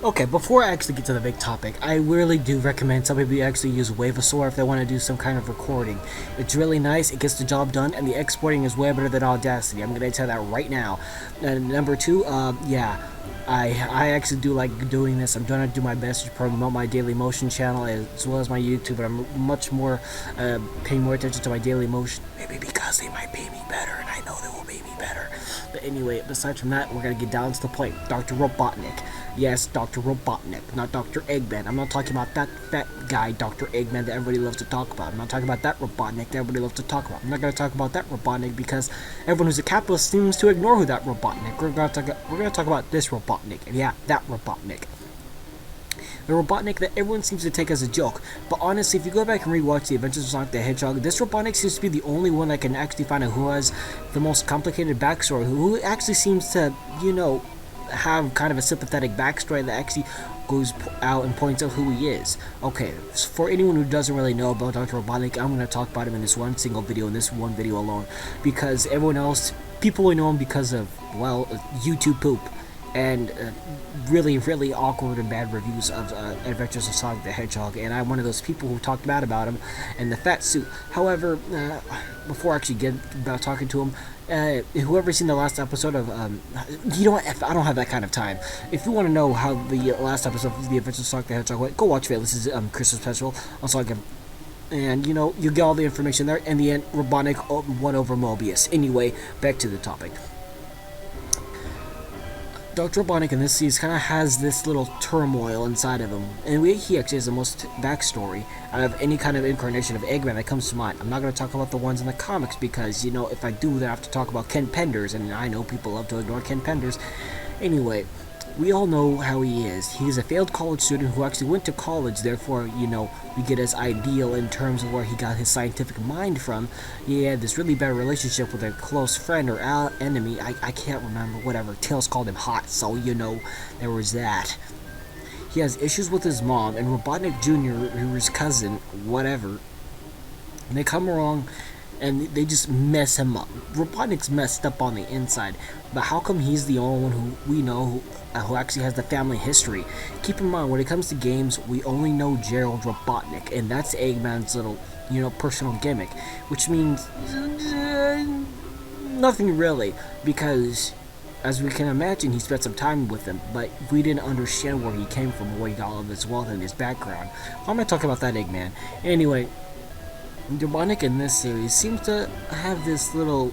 Okay, before I actually get to the big topic, I really do recommend some people actually use Wavosaur if they want to do some kind of recording. It's really nice, it gets the job done, and the exporting is way better than Audacity. I'm going to tell that right now. Number two, yeah, I actually do like doing this. I'm trying to do my best to promote my Daily Motion channel as well as my YouTube, but I'm much more paying more attention to my Daily Motion. Maybe because they might pay me better, and I know they will pay me better. But anyway, besides from that, we're going to get down to the point. Dr. Robotnik. Yes, Dr. Robotnik, not Dr. Eggman. I'm not talking about that fat guy, Dr. Eggman, that everybody loves to talk about. I'm not talking about that Robotnik that everybody loves to talk about. I'm not going to talk about that Robotnik because everyone who's a capitalist seems to ignore who that Robotnik. We're going to talk about this Robotnik, and yeah, that Robotnik. The Robotnik that everyone seems to take as a joke. But honestly, if you go back and rewatch The Adventures of Sonic the Hedgehog, this Robotnik seems to be the only one that can actually find out who has the most complicated backstory, who actually seems to, you know, have kind of a sympathetic backstory that actually goes out and points out who he is. Okay, for anyone who doesn't really know about Dr. Robotnik, I'm going to talk about him in this one single video, in this one video alone, because everyone else, people only know him because of, well, YouTube poop and really, really awkward and bad reviews of Adventures of Sonic the Hedgehog, and I'm one of those people who talked bad about him and the fat suit. However, before I actually get about talking to him, whoever's seen the last episode of, you know what, I don't have that kind of time. If you want to know how the last episode of The Adventures of Sonic the Hedgehog went, go watch This is Christmas special on Sonic, and, you know, you get all the information there. In the end, Robotnik won over Mobius. Anyway, back to the topic. Dr. Robotnik in this series kind of has this little turmoil inside of him, and he actually has the most backstory out of any kind of incarnation of Eggman that comes to mind. I'm not going to talk about the ones in the comics because, you know, if I do, then I have to talk about Ken Penders, and I know people love to ignore Ken Penders. Anyway, we all know how he is. He's a failed college student who actually went to college, therefore, you know, we get his ideal in terms of where he got his scientific mind from. He had this really bad relationship with a close friend or enemy, I can't remember, whatever. Tails called him Hot, so, you know, there was that. He has issues with his mom, and Robotnik Jr., who is cousin, whatever, and they come along and they just mess him up. Robotnik's messed up on the inside, but how come he's the only one who we know who actually has the family history? Keep in mind, when it comes to games, we only know Gerald Robotnik, and that's Eggman's little, you know, personal gimmick, which means nothing really, because as we can imagine, he spent some time with him, but we didn't understand where he came from, where he got all of his wealth and his background. I'm going to talk about that Eggman. Anyway, Robotnik in this series seems to have this little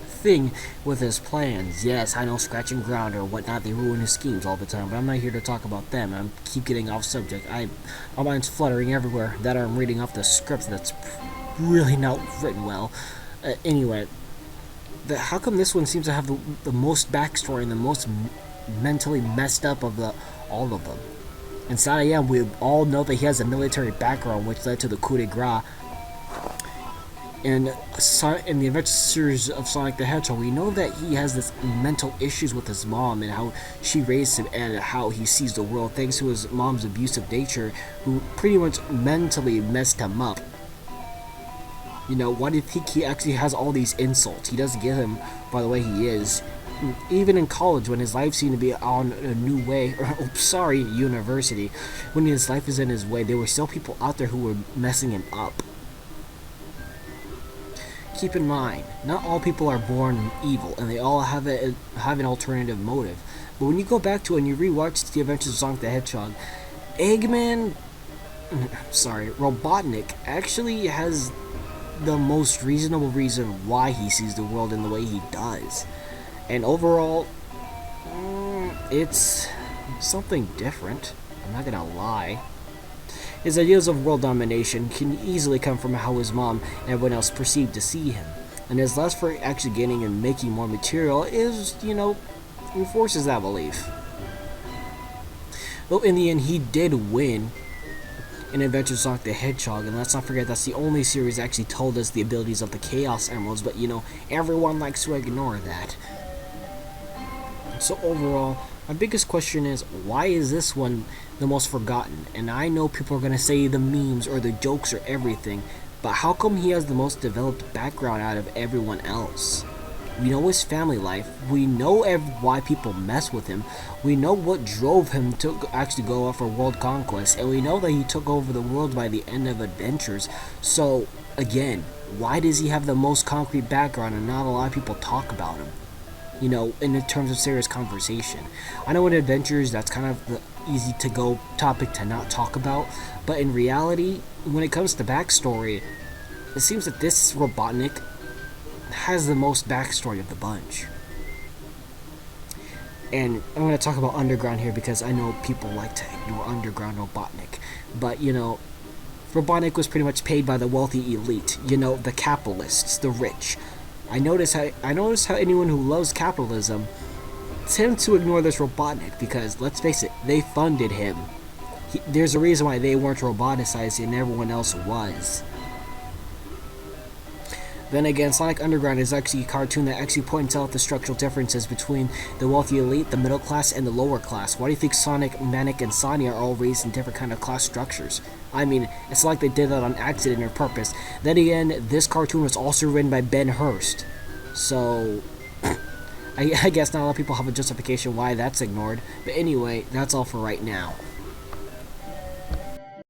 thing with his plans. Yes, I know scratching ground or whatnot, they ruin his schemes all the time, but I'm not here to talk about them. I keep getting off subject. My mind's fluttering everywhere that I'm reading off the script that's really not written well. Anyway, how come this one seems to have the most backstory and the most mentally messed up of all of them? Inside we all know that he has a military background, which led to the coup de grace. And in the adventure series of Sonic the Hedgehog, we know that he has this mental issues with his mom and how she raised him and how he sees the world thanks to his mom's abusive nature, who pretty much mentally messed him up. You know, why do you think he actually has all these insults? He doesn't get him by the way he is. Even in college, when his life seemed to be on a new way, or university, when his life is in his way, there were still people out there who were messing him up. Keep in mind, not all people are born evil, and they all have an alternative motive. But when you go back to it and you rewatch The Adventures of Sonic the Hedgehog, Robotnik actually has the most reasonable reason why he sees the world in the way he does. And overall, it's something different. I'm not gonna lie. His ideas of world domination can easily come from how his mom and everyone else perceived to see him. And his lust for actually getting and making more material is, you know, enforces that belief. Though in the end, he did win in Adventures of Sonic the Hedgehog, and let's not forget that's the only series that actually told us the abilities of the Chaos Emeralds, but, you know, everyone likes to ignore that. So overall, my biggest question is, why is this one the most forgotten? And I know people are going to say the memes or the jokes or everything, but how come he has the most developed background out of everyone else? We know his family life. We know why people mess with him. We know what drove him to actually go out for world conquest, and we know that he took over the world by the end of Adventures. So, again, why does he have the most concrete background and not a lot of people talk about him? You know, in terms of serious conversation. I know in Adventures that's kind of the easy to go topic to not talk about, but in reality, when it comes to backstory, it seems that this Robotnik has the most backstory of the bunch. And I'm going to talk about Underground here because I know people like to ignore Underground Robotnik. But, you know, Robotnik was pretty much paid by the wealthy elite. You know, the capitalists, the rich. I notice how anyone who loves capitalism tend to ignore this Robotnik because, let's face it, they funded him. There's a reason why they weren't roboticized and everyone else was. Then again, Sonic Underground is actually a cartoon that actually points out the structural differences between the wealthy elite, the middle class, and the lower class. Why do you think Sonic, Manic, and Sonia are all raised in different kind of class structures? I mean, it's like they did that on accident or purpose. Then again, this cartoon was also written by Ben Hurst. So, I guess not a lot of people have a justification why that's ignored. But anyway, that's all for right now.